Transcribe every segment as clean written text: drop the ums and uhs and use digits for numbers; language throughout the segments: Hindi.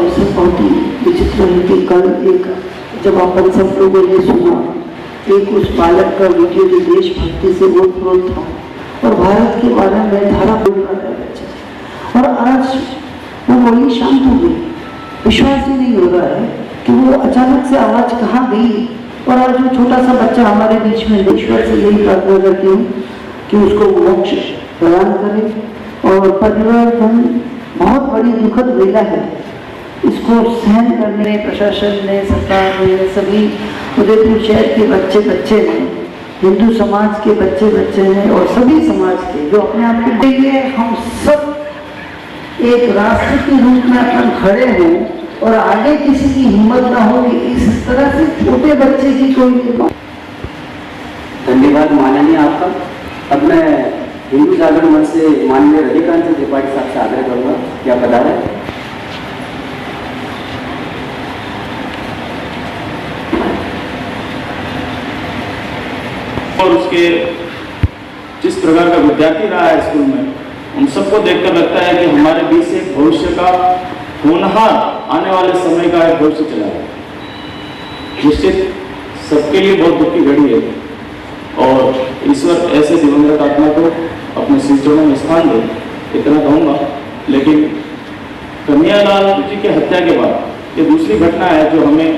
अवसर बहुत ही विचित्र है कि कल एक जब अपन सब लोगों ने सुना एक उस बालक का वीडियो जो देशभक्ति से ओतप्रोत था और भारत के बारे में धारा बोल रहा है, और आज वो वही शांत हो गई। विश्वास ही नहीं हो रहा है कि वो अचानक से आवाज कहाँ गई। और आज वो छोटा सा बच्चा हमारे बीच में, ईश्वर से यही प्रार्थना करती हूँ कि उसको मोक्ष प्रदान करे। और परिवर्तन बहुत बड़ी दुखद वेला है, इसको सहन करने प्रशासन ने, सरकार ने, सभी उदयपुर शहर के बच्चे ने, हिंदू समाज के बच्चे हैं और सभी समाज के जो अपने आप के लिए हम सब एक राष्ट्र के रूप में अपन खड़े हों और आगे किसी की हिम्मत ना हो कि इस तरह से छोटे बच्चे की कोई। धन्यवाद माननीय आपका। अब मैं हिंदू जागरण मंच से माननीय रजनीकांत त्रिपाठी साहब से आग्रह करूंगा क्या बता रहे। और उसके जिस प्रकार का विद्यार्थी रहा है स्कूल में, उन सबको देखकर लगता है कि हमारे बीच से भविष्य का होनहार आने वाले समय का एक भविष्य चला है। निश्चित सबके लिए बहुत दुख की घड़ी है और ईश्वर ऐसे दिवंगत आत्मा को अपने श्री चरणों में स्थान दे, इतना कहूँगा। लेकिन कन्हैयालाल जी की हत्या के बाद ये दूसरी घटना है जो हमें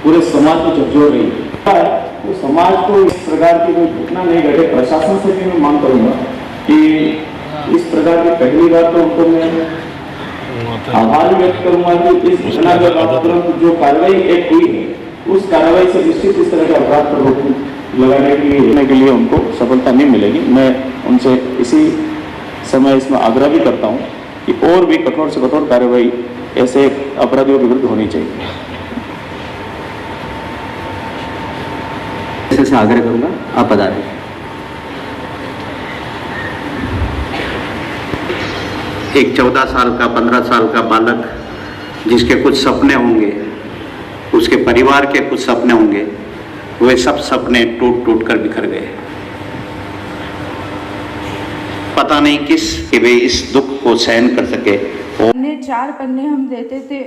पूरे समाज को झकझोर रही है। तो समाज को इस प्रकार की कोई घटना नहीं घटे, प्रशासन से भी मैं मांग करूंगा कि इस प्रकार की पहली बार तो उनको मैं आभार व्यक्त करूंगा कि इस घटना के बाद तुरंत जो कार्रवाई एक हुई है उस कार्रवाई से निश्चित इस तरह का अपराध पर रोक लगाने के लिए उनको सफलता नहीं मिलेगी। मैं उनसे इसी समय इसमें आग्रह भी करता हूँ कि और भी कठोर से कठोर कार्रवाई ऐसे अपराधियों के विरुद्ध होनी चाहिए। से आग्रह करूंगा आप बता दें। एक 14 साल का 15 साल का बालक जिसके कुछ सपने होंगे, उसके परिवार के कुछ सपने होंगे, वे सब सपने टूट टूट कर बिखर गए। पता नहीं किस कि वे इस दुख को सहन कर सके। 4 पन्ने हम देते थे,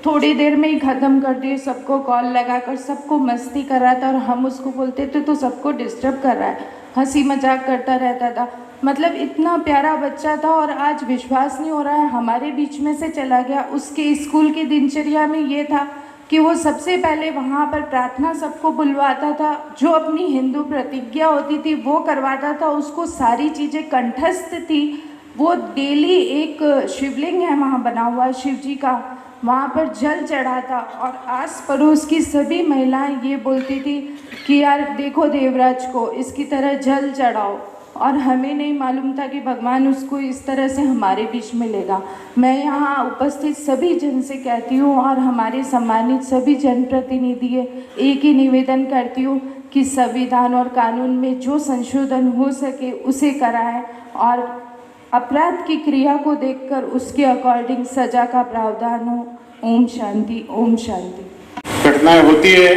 थोड़ी देर में ही ख़त्म कर दिए। सबको कॉल लगाकर सबको मस्ती कर रहा था और हम उसको बोलते थे तो सबको डिस्टर्ब कर रहा है, हंसी मजाक करता रहता था। मतलब इतना प्यारा बच्चा था और आज विश्वास नहीं हो रहा है हमारे बीच में से चला गया। उसके स्कूल की दिनचर्या में ये था कि वो सबसे पहले वहाँ पर प्रार्थना सबको बुलवाता था, जो अपनी हिंदू प्रतिज्ञा होती थी वो करवाता था, उसको सारी चीज़ें कंठस्थ थी। वो डेली एक शिवलिंग है वहाँ बना हुआ है शिव जी का, वहाँ पर जल चढ़ाता और आस पड़ोस की सभी महिलाएं ये बोलती थी कि यार देखो देवराज को इसकी तरह जल चढ़ाओ। और हमें नहीं मालूम था कि भगवान उसको इस तरह से हमारे बीच में लेगा। मैं यहाँ उपस्थित सभी जन से कहती हूँ और हमारे सम्मानित सभी जनप्रतिनिधि एक ही निवेदन करती हूँ कि संविधान और कानून में जो संशोधन हो सके उसे कराएं और अपराध की क्रिया को देखकर उसके अकॉर्डिंग सजा का प्रावधान हो। ओम शांति, ओम शांति। घटनाएं होती है,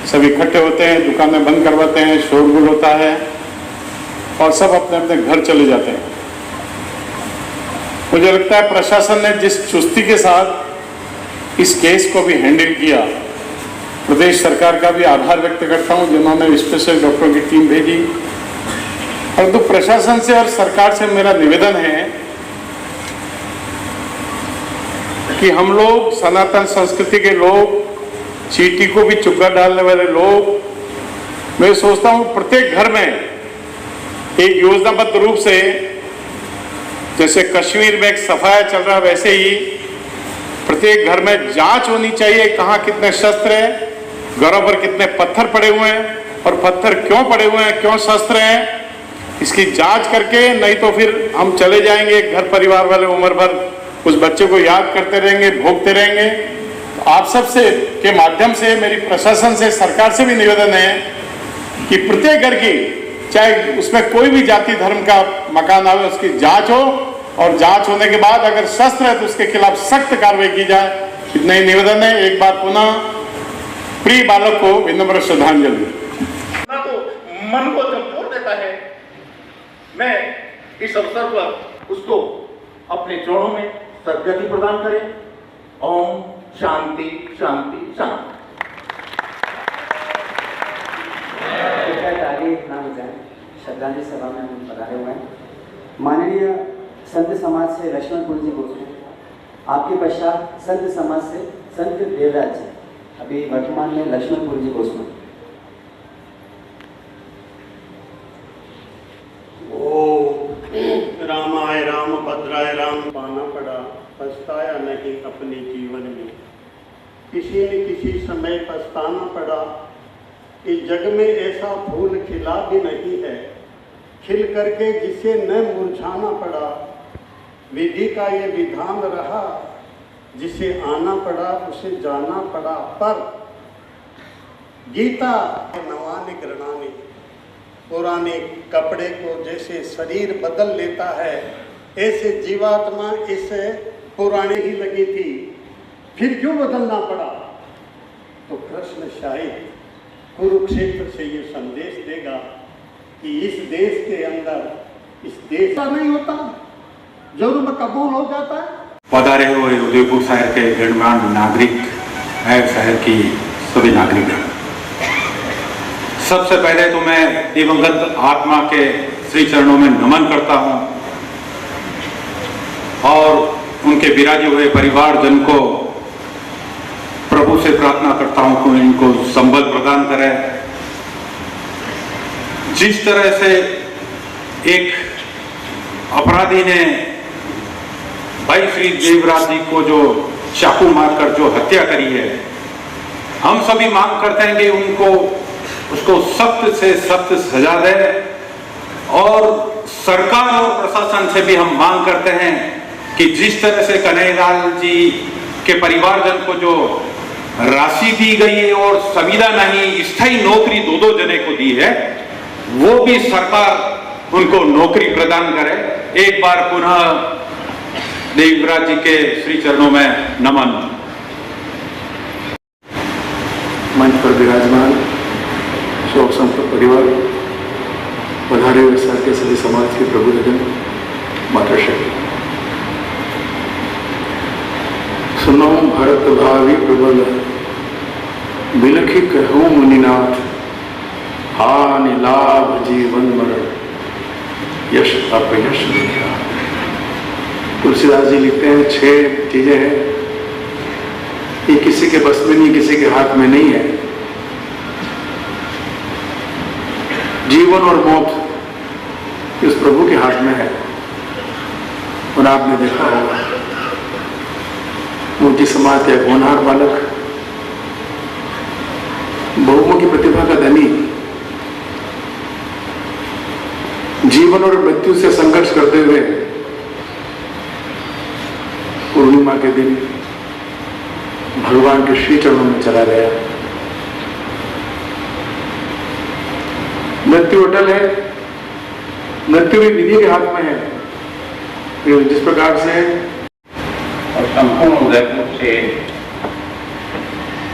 सब इकट्ठे होते हैं, दुकानें बंद करवाते हैं, शोरगुल होता है और सब अपने अपने घर चले जाते हैं। मुझे लगता है प्रशासन ने जिस चुस्ती के साथ इस केस को भी हैंडल किया, प्रदेश सरकार का भी आभार व्यक्त करता हूं जिन्होंने स्पेशल डॉक्टरों की टीम भेजी। और तो प्रशासन से और सरकार से मेरा निवेदन है कि हम लोग सनातन संस्कृति के लोग, चींटी को भी चुग्गा डालने वाले लोग, मैं सोचता हूं प्रत्येक घर में एक योजनाबद्ध रूप से, जैसे कश्मीर में एक सफाया चल रहा है वैसे ही प्रत्येक घर में जांच होनी चाहिए कहाँ कितने शस्त्र हैं, घरों पर कितने पत्थर पड़े हुए हैं और पत्थर क्यों पड़े हुए हैं, क्यों शस्त्र हैं, इसकी जांच करके। नहीं तो फिर हम चले जाएंगे घर परिवार वाले उम्र भर उस बच्चे को याद करते रहेंगे, भोगते रहेंगे। तो आप सबसे के माध्यम से मेरी प्रशासन से, सरकार से भी निवेदन है कि प्रत्येक घर की, चाहे उसमें कोई भी जाति धर्म का मकान आवे, उसकी जांच हो और जांच होने के बाद अगर शस्त्र है तो उसके खिलाफ सख्त कार्रवाई की जाए। इतना ही निवेदन है। एक बार पुनः प्रिय बालक को विनम्र श्रद्धांजलि। मन को झकझोर देता है। मैं इस अवसर पर उसको अपने चरणों में सद्गति प्रदान करें ओम शांति शांति शांति। आगे नाम जाए श्रद्धांजलि सभा में हम पधारे हुए हैं। माननीय संत समाज से लक्ष्मणपुर जी गोस्वामी, आपके पश्चात संत समाज से संत देवराज जी, अभी वर्तमान में लक्ष्मणपुर जी गोस्वामी। ओ रामाय राम भद्राय राम पाना पड़ा, पछताया नहीं अपने जीवन में। किसी न किसी समय पछताना पड़ा कि जग में ऐसा फूल खिला भी नहीं है, खिल करके जिसे न मुरझाना पड़ा। विधि का ये विधान रहा, जिसे आना पड़ा उसे जाना पड़ा। पर गीता नवाने ग्रणाने, पुराने कपड़े को जैसे शरीर बदल लेता है, ऐसे जीवात्मा इस पुराने ही लगी थी, फिर क्यों बदलना पड़ा। तो कृष्ण शायद कुरुक्षेत्र से ये संदेश देगा कि इस देश के अंदर, इस देश का नहीं होता, जुर्म कबूल हो जाता है। पधारे हुए उदयपुर शहर के गणमान्य नागरिक, है शहर की सभी नागरिक, सबसे पहले तो मैं दिवंगत आत्मा के श्री चरणों में नमन करता हूं और उनके विराजे हुए परिवारजन को प्रभु से प्रार्थना करता हूं कि इनको संबल प्रदान करे। जिस तरह से एक अपराधी ने भाई श्री देवराज जी को जो चाकू मारकर जो हत्या करी है, हम सभी मांग करते हैं कि उसको सख्त से सख्त सजा दे। और सरकार और प्रशासन से भी हम मांग करते हैं कि जिस तरह से कन्हैयालाल जी के परिवारजन को जो राशि दी गई है और संविदा नहीं स्थायी नौकरी दो जने को दी है, वो भी सरकार उनको नौकरी प्रदान करे। एक बार पुनः देवराज जी के श्री चरणों में नमन। मंच पर विराजमान शोक संतप्त परिवार, पधारे हुए सर के सभी समाज के प्रबुद्धजन, मातृशक्ति, सुनो भरत भावी प्रबल, बिलखी कहूँ मुनिनाथ, हानि लाभ जीवन मरण, यश अपयश देखा। तुलसीदास जी लिखते हैं 6 चीजें हैं, ये किसी के बस में नहीं, किसी के हाथ में नहीं है। जीवन और मौत इस प्रभु के हाथ में है। और आपने देखा होगा मोती समाज एक होनहार बालक, बहुमुखी प्रतिभा का धनी, जीवन और मृत्यु से संघर्ष करते हुए पूर्णिमा के दिन भगवान के श्री चरणों में चला गया। मृत्यु अटल है, मृत्यु भी विधि के हाथ में है। जिस प्रकार से और संपूर्ण उदयपुर से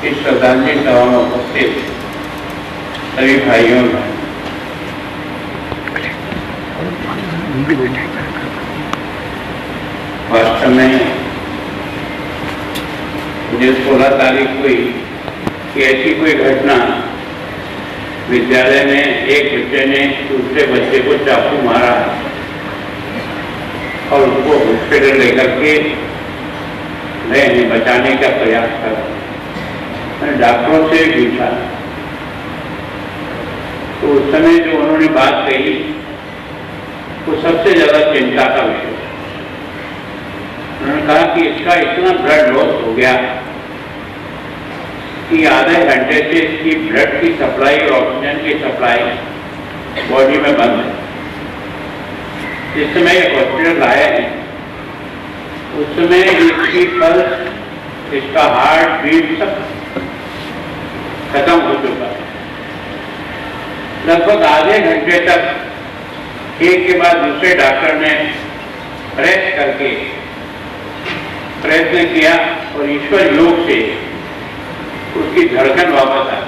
इस श्रद्धांजलि सभा में उपस्थित सभी भाइयों में वास्तव में मुझे 16 तारीख को कि ऐसी कोई घटना विद्यालय में एक बच्चे ने दूसरे बच्चे को चाकू मारा और उसको हॉस्पिटल लेकर के बचाने का प्रयास करा। मैंने डॉक्टरों से पूछा तो उस समय जो उन्होंने बात कही वो सबसे ज्यादा चिंता का विषय। उन्होंने कहा कि इसका इतना ब्लड लॉस हो गया कि आधे घंटे से इसकी ब्लड की सप्लाई और ऑक्सीजन की सप्लाई बॉडी में बंद है। जिस समय हॉस्पिटल आया है उस समय इसकी पल्स, इसका हार्ट बीट सब खत्म हो चुका है। लगभग आधे घंटे तक एक के बाद दूसरे डॉक्टर ने प्रेस करके प्रयत्न किया और ईश्वर योग से उसकी धड़कन वापस आ।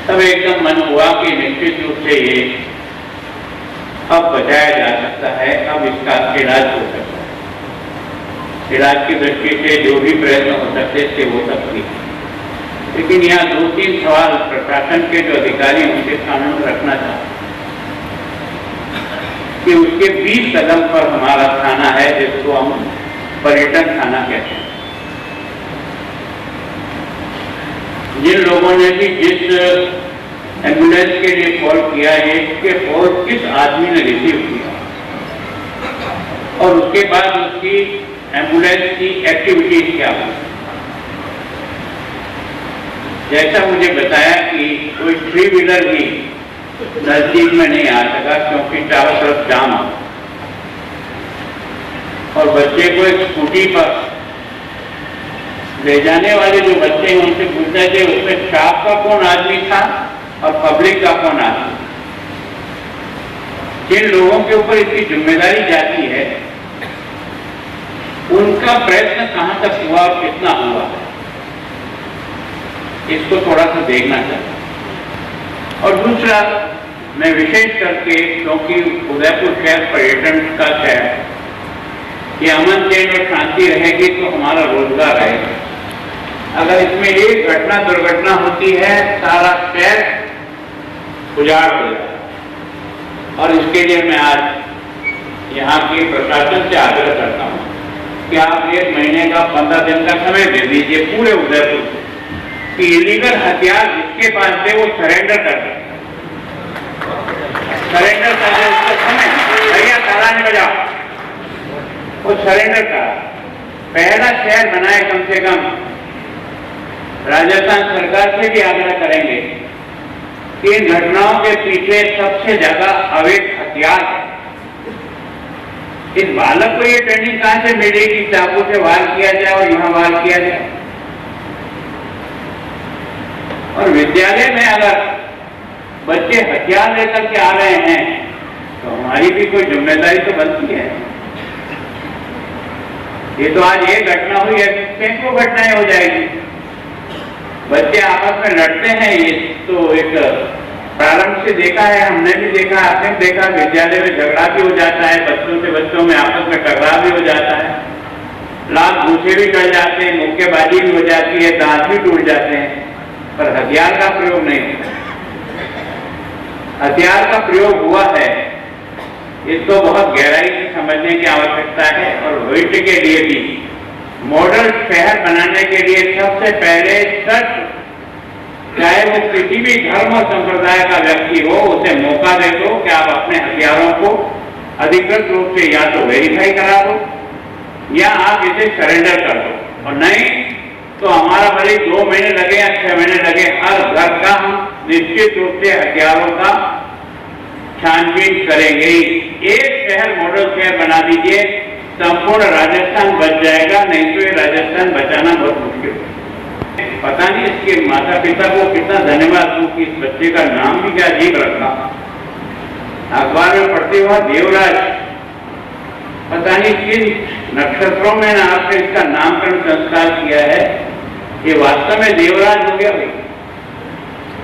तब एकदम मन हुआ कि निश्चित रूप से ये अब बचाया जा सकता है, अब इसका इलाज हो सकता है। इलाज की दृष्टि से जो भी प्रयत्न हो सकते थे वो सब किए। लेकिन यहाँ 2-3 सवाल प्रशासन के जो अधिकारी उनके सामने रखना चाहते कि उसके 20 कदम पर हमारा थाना है जिसको हम पर्यटन थाना कहते हैं। जिन लोगों ने भी जिस एम्बुलेंस के लिए कॉल किया है, इसके कॉल किस आदमी ने रिसीव किया और उसके बाद उसकी एम्बुलेंस की एक्टिविटीज क्या हुई। जैसा मुझे बताया कि कोई 3 व्हीलर भी नजदीक में नहीं आ सका क्योंकि चारों तरफ जाम आ, और बच्चे को एक स्कूटी पर ले जाने वाले जो बच्चे हैं उनसे पूछते थे उसमें स्टाफ का कौन आदमी था और पब्लिक का कौन आदमी। जिन लोगों के ऊपर इसकी जिम्मेदारी जाती है उनका प्रयत्न कहां तक हुआ और कितना हुआ, इसको थोड़ा सा देखना चाहिए। और दूसरा, मैं विशेष करके, क्योंकि उदयपुर शहर पर्यटन का शहर, ये अमन चैन और शांति रहेगी तो हमारा रोजगार रहेगा। अगर इसमें एक घटना दुर्घटना होती है सारा शहर उजाड़ हो जाएगा। और इसके लिए मैं आज यहाँ के प्रशासन से आग्रह करता हूँ कि आप 1 महीने का 15 दिन का समय दे दीजिए पूरे उदयपुर कि इलीगल हथियार जिसके पास थे वो सरेंडर कर दे, सरेंडर कर दे उसका समय, भैया ताला नहीं बजाओ, वो सरेंडर का पहला शहर बनाए। कम से कम राजस्थान सरकार से भी आग्रह करेंगे कि इन घटनाओं के पीछे सबसे ज्यादा अवैध हथियार है। इस बालक को ये ट्रेनिंग कहां से मिली कि चाकू से वार किया जाए और यहाँ वार किया जाए। और विद्यालय में अगर बच्चे हथियार लेकर के आ रहे हैं तो हमारी भी कोई जिम्मेदारी तो बनती है। ये तो आज एक घटना हुई है, सैकड़ों घटनाएं हो जाएगी। बच्चे आपस में लड़ते हैं, ये तो एक प्रारंभ से देखा है, हमने भी देखा, आपने भी देखा। विद्यालय में झगड़ा भी हो जाता है, बच्चों से बच्चों में आपस में टकराव भी हो जाता है, लात घूसे भी चल जाते हैं, मुक्केबाजी भी हो जाती है, दांत भी टूट जाते हैं, पर हथियार का प्रयोग नहीं। हथियार का प्रयोग हुआ है, इसको बहुत गहराई से समझने की आवश्यकता है। और भविष्य के लिए भी मॉडल शहर बनाने के लिए सबसे पहले शर्त, चाहे वो किसी भी धर्म और संप्रदाय का व्यक्ति हो, उसे मौका दे दो कि आप अपने हथियारों को अधिकृत रूप से या तो वेरीफाई करा दो या आप इसे सरेंडर कर दो। और नहीं तो हमारा भले 2 महीने लगे या 6 महीने लगे, हर घर का हम निश्चित रूप से हथियारों का छानबीन करेंगे। एक शहर मॉडल शहर बना दीजिए, संपूर्ण राजस्थान बच जाएगा, नहीं तो ये राजस्थान बचाना बहुत मुश्किल है। पता नहीं इसके माता पिता को कितना धन्यवाद दूं कि इस बच्चे का नाम भी क्या अजीब रखा। अखबार में पढ़ते हुआ देवराज, पता नहीं किन नक्षत्रों में आपने इसका नामकरण संस्कार किया है, ये वास्तव में देवराज हो गया।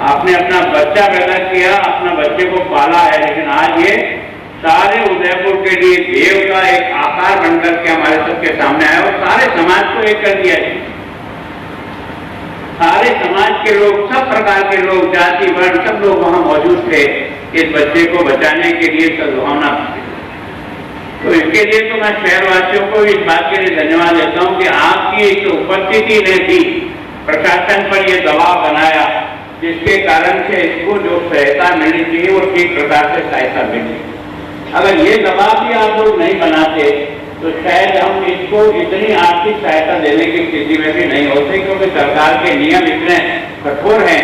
आपने अपना बच्चा पैदा किया, अपना बच्चे को पाला है, लेकिन आज ये सारे उदयपुर के लिए देव का एक आकार बनकर के हमारे सबके सामने आया और सारे समाज को एक कर दिया है। सारे समाज के लोग, सब प्रकार के लोग, जाति वर्ण सब लोग वहां मौजूद थे इस बच्चे को बचाने के लिए, सद्भावना। तो इसके लिए तो मैं शहरवासियों को इस बात के लिए धन्यवाद देता हूं कि आपकी इस उपस्थिति ने भी प्रशासन पर यह दबाव बनाया, जिसके कारण से इसको जो सहायता मिलनी चाहिए वो ठीक प्रकार से सहायता मिली। अगर ये दबाव भी आप लोग नहीं बनाते तो शायद हम इसको इतनी आर्थिक सहायता देने की स्थिति में भी नहीं होते, क्योंकि सरकार के नियम इतने कठोर हैं।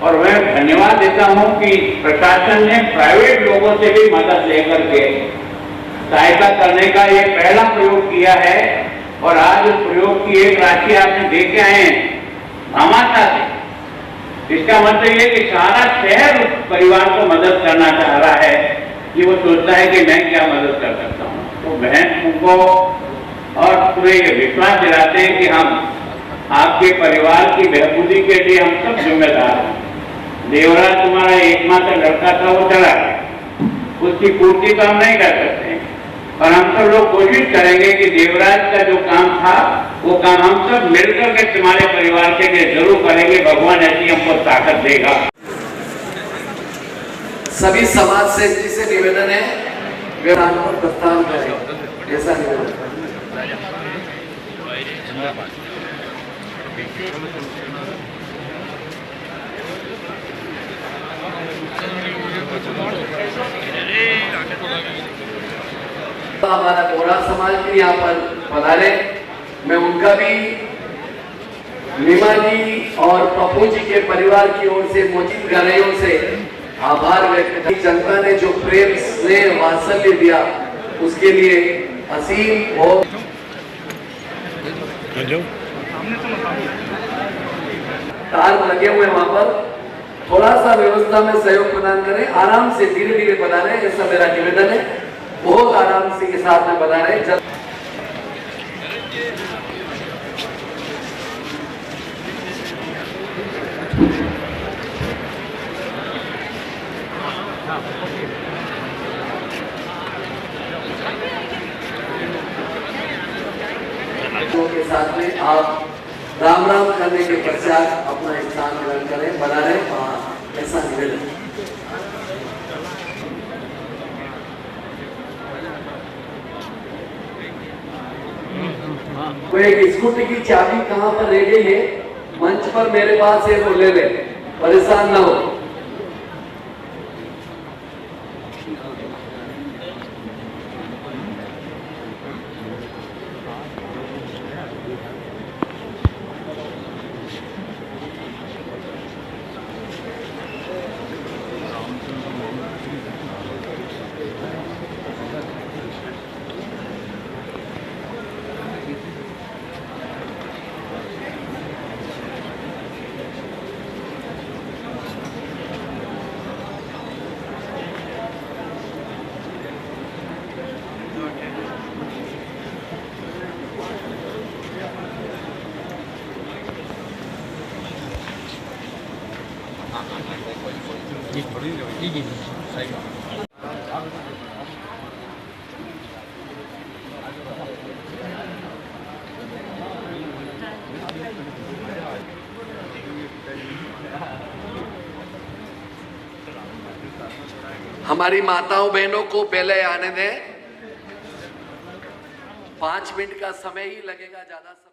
और मैं धन्यवाद देता हूं कि प्रशासन ने प्राइवेट लोगों से भी मदद लेकर के सहायता करने का ये पहला प्रयोग किया है। और आज उस प्रयोग की एक राशि आपने दे के आए भामाशाह से। इसका मतलब ये कि सारा शहर उस परिवार को मदद करना चाह रहा है कि वो सोचता है कि मैं क्या मदद कर सकता हूँ। तो बहन को और पूरे ये विश्वास दिलाते हैं कि हम आपके परिवार की बेहबूदी के लिए हम सब जिम्मेदार हैं। देवराज तुम्हारा एकमात्र लड़का था, वो चला गया, उसकी पूर्ति तो हम नहीं कर सकते, और हम सब लोग कोशिश करेंगे कि देवराज का जो काम था वो काम हम सब मिलकर के तुम्हारे परिवार के लिए जरूर करेंगे। भगवान ऐसी हमको ताकत देगा। सभी समाज से जिसे निवेदन है वे पर प्रस्थान करें, ऐसा निवेदन। हमारा बोरा समाज भी यहाँ पर पधारे, मैं उनका भी नीमा जी और पप्पू जी के परिवार की ओर से मौजूद घरों से आभार व्यक्त करती। जनता ने जो प्रेम स्नेह वात्सल्य दिया उसके लिए असीम और तार लगे हुए वहां पर थोड़ा सा व्यवस्था में सहयोग प्रदान करें, आराम से धीरे धीरे बना रहे, ऐसा मेरा निवेदन है। बहुत आराम से के साथ में बना रहे। के साथ में आप राम राम करने के पश्चात अपना स्थान ग्रहण करें, बना रहे, ऐसा निवेदन। वो एक स्कूटी की चाबी कहाँ पर रह गई है, मंच पर मेरे पास है, वो ले ले, परेशान ना हो। हमारी माताओं बहनों को पहले आने दें, 5 मिनट का समय ही लगेगा, ज्यादा समय